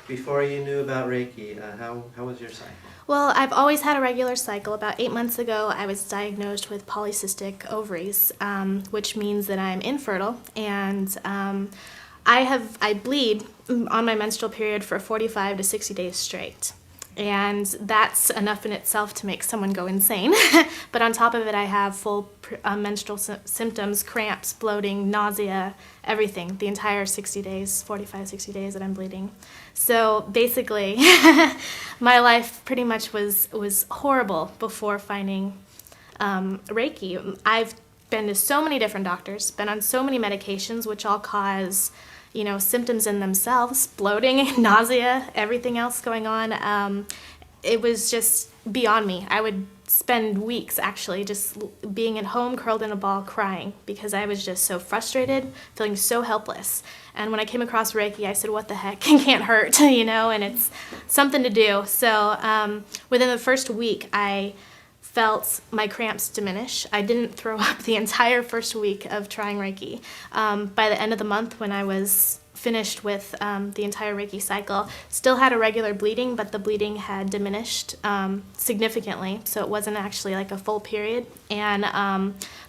before you knew about Reiki, how was your cycle? Well, I've always had a regular cycle. About 8 months ago, I was diagnosed with polycystic ovaries, which means that I'm infertile, and I bleed on my menstrual period for 45 to 60 days straight. And that's enough in itself to make someone go insane. But on top of it, I have full menstrual symptoms, cramps, bloating, nausea, everything, the entire 60 days, 45, 60 days that I'm bleeding. So basically, my life pretty much was horrible before finding Reiki. I've been to so many different doctors, been on so many medications, which all cause symptoms in themselves, bloating, nausea, everything else going on. It was just beyond me. I would spend weeks actually just being at home curled in a ball crying because I was just so frustrated, feeling so helpless. And when I came across Reiki, I said, what the heck, it can't hurt, and it's something to do. So within the first week, I felt my cramps diminish. I didn't throw up the entire first week of trying Reiki. By the end of the month, when I was finished with the entire Reiki cycle, still had a regular bleeding, but the bleeding had diminished significantly, so it wasn't actually like a full period. And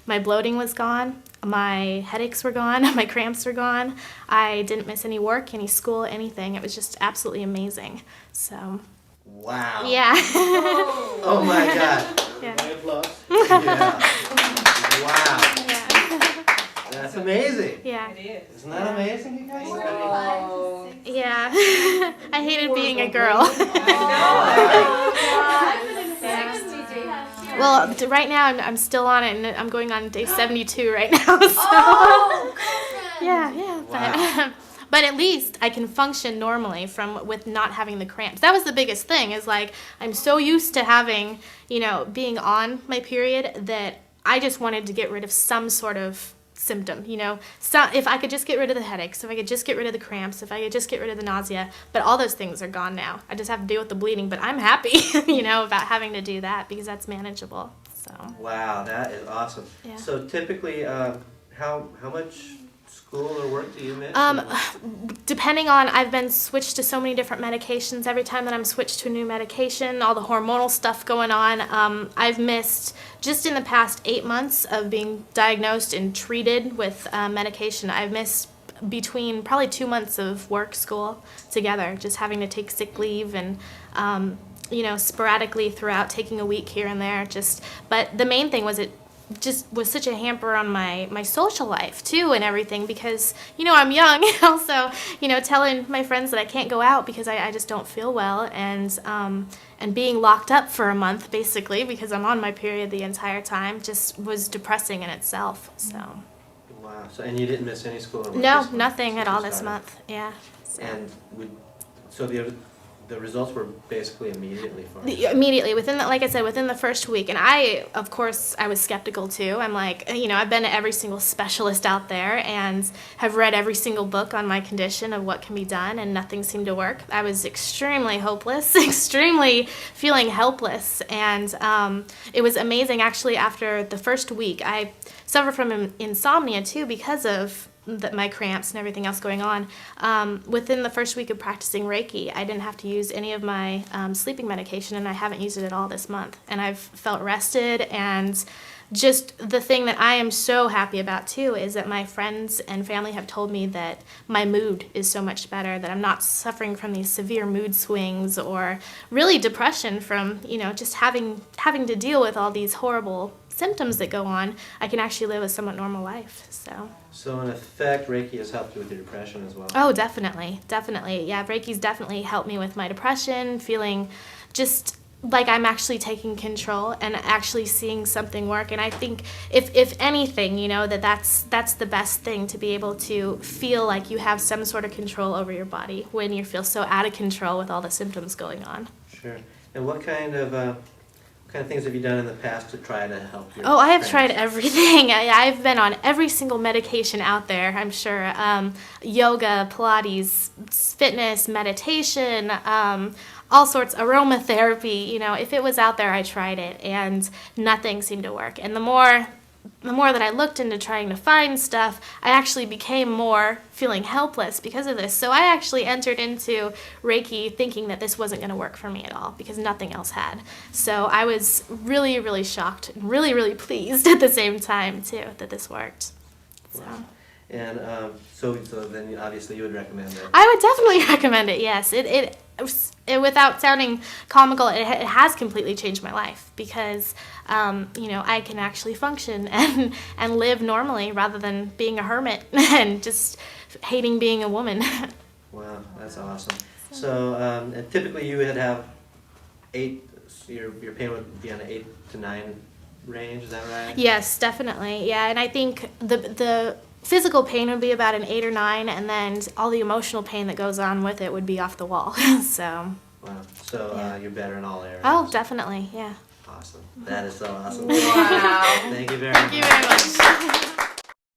my bloating was gone, my headaches were gone, my cramps were gone. I didn't miss any work, any school, anything. It was just absolutely amazing. So. Wow. Yeah. Oh my God. Yeah. My applause. Yeah. Wow. Yeah. That's amazing. Yeah. It is. Isn't that amazing, you guys? Whoa. Yeah. I hated being a girl. Well, right now I'm still on it, and I'm going on day 72 right now. So. Yeah. Wow. But at least I can function normally with not having the cramps. That was the biggest thing, is like I'm so used to having, being on my period that I just wanted to get rid of some sort of symptom, So if I could just get rid of the headaches, if I could just get rid of the cramps, if I could just get rid of the nausea, but all those things are gone now. I just have to deal with the bleeding, but I'm happy, about having to do that because that's manageable. So. Wow, that is awesome. Yeah. So typically, how much school or work do you miss? Depending on, I've been switched to so many different medications. Every time that I'm switched to a new medication, all the hormonal stuff going on, I've missed, just in the past 8 months of being diagnosed and treated with medication, I've missed between probably 2 months of work, school together, just having to take sick leave and sporadically throughout, taking a week here and there. But the main thing was it just was such a hamper on my social life too and everything, because I'm young, also telling my friends that I can't go out because I just don't feel well, and being locked up for a month basically because I'm on my period the entire time just was depressing in itself. So Wow. So and you didn't miss any school or work? no, this month nothing since at you all this started? month. Yeah. And so the results were basically immediately for you? Immediately, within the first week. And I was skeptical too. I'm like, I've been to every single specialist out there and have read every single book on my condition of what can be done, and nothing seemed to work. I was extremely hopeless, extremely feeling helpless. And it was amazing, actually, after the first week. I suffer from insomnia too because of my cramps and everything else going on. Within the first week of practicing Reiki, I didn't have to use any of my sleeping medication, and I haven't used it at all this month. And I've felt rested, and just the thing that I am so happy about too is that my friends and family have told me that my mood is so much better, that I'm not suffering from these severe mood swings or really depression from, just having to deal with all these horrible symptoms that go on. I can actually live a somewhat normal life. So in effect, Reiki has helped you with your depression as well? Oh, definitely. Yeah, Reiki's definitely helped me with my depression, feeling just like I'm actually taking control and actually seeing something work. And I think if anything, that's the best thing, to be able to feel like you have some sort of control over your body when you feel so out of control with all the symptoms going on. Sure. And what kind of things have you done in the past to try to help your I have friends? tried everything. I've been on every single medication out there, I'm sure. Yoga, Pilates, fitness, meditation, all sorts, aromatherapy. If it was out there, I tried it, and nothing seemed to work. And the more the more that I looked into trying to find stuff, I actually became more feeling helpless because of this. So I actually entered into Reiki thinking that this wasn't going to work for me at all because nothing else had. So I was really, really shocked and really, really pleased at the same time too that this worked. So. Wow. And so then obviously you would recommend it. I would definitely recommend it. Yes, it without sounding comical, it has completely changed my life because I can actually function and live normally rather than being a hermit and just hating being a woman. Wow, that's awesome. So and typically you would have 8. Your pain would be on an 8 to 9 range. Is that right? Yes, definitely. Yeah, and I think the physical pain would be about an 8 or 9, and then all the emotional pain that goes on with it would be off the wall. So. Wow. So Yeah. You're better in all areas. Oh, definitely. Yeah. Awesome. That is so awesome. Wow. Thank you very much. Thank you very much.